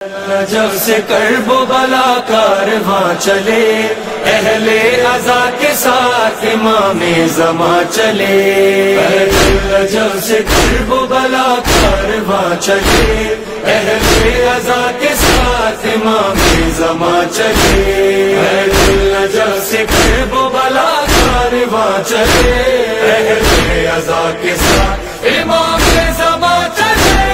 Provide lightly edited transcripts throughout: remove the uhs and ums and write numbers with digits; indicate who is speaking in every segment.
Speaker 1: جب سے کرب و بلا کارواں چلے، اہل عزا کے ساتھ امام زماں چلے۔ جب سے کرب و بلا کارواں چلے، اہل عزا کے ساتھ امام زماں چلے۔ جب سے کرب و بلا کارواں چلے، اہل عزا کے ساتھ امام زماں چلے۔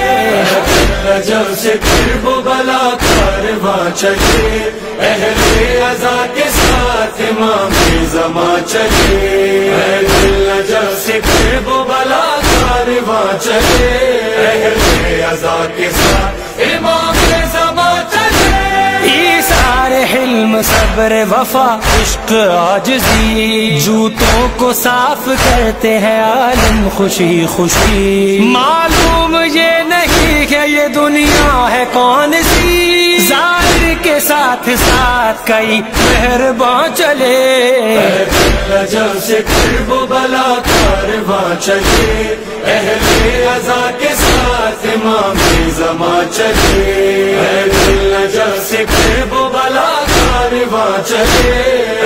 Speaker 1: جب سے کرب و بلا کارواں چلے، اہل عزا کے ساتھ امام زماں چلے۔ جب سے کرب و بلا کارواں چلے، اہل عزا کے ساتھ امام زماں چلے۔
Speaker 2: ایثار حلم صبر وفا عشق عاجزی، جوتوں کو صاف کرتے ہیں عالم خوشی خوشی۔ معلوم یہ نہیں کہ یہ دنیا ہے کون سی، ظاہر کے ساتھ ساتھ کئی مہرباں چلے۔
Speaker 1: جب سے کرب و بلا کارواں چلے، اہل عزا کے ساتھ امام زماں چلے۔ جب سے کرب و بلا کارواں چلے،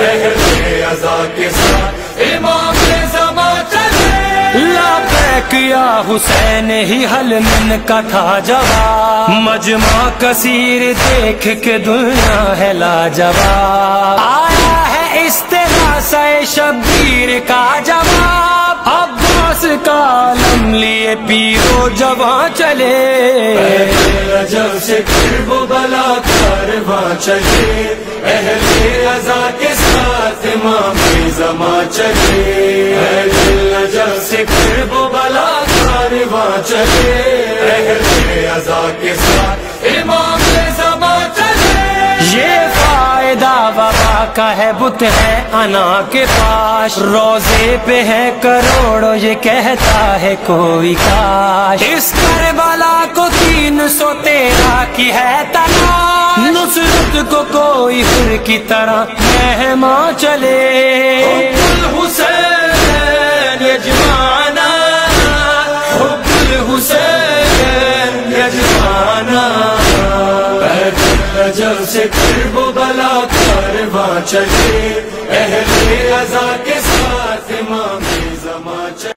Speaker 1: اہل عزا کے ساتھ امام زماں چلے۔
Speaker 2: لبیک یا حسین ہی حل من کا تھا جواب، مجمع کثیر دیکھ کے دنیا ہے لاجواب۔ آیا ہے استغاثہ شبیر کا جواب، عباس کا عالم لیے پیرو جواں چلے۔
Speaker 1: جب سے کرب و بلا کارواں چلے، اہل عزا کے ساتھ امام زماں چلے۔ جب سے کرب و بلا کارواں چلے، اہل عزا کے ساتھ امام زماں چلے۔
Speaker 2: یہ فائدہ وبا کا ہے بت ہے انا کے پاس، روزے پہ ہے کروڑوں یہ کہتا ہے کوئی کاش۔ اس کربلا کو 313 کی ہے تلاش، نصرت کو کوئی پھر کی طرح مہماں چلے۔
Speaker 1: حب الحسین یجمعنا، حب الحسین یجمعنا۔ جب سے کرب و بلا کارواں چلے، اہل عزا کے ساتھ امام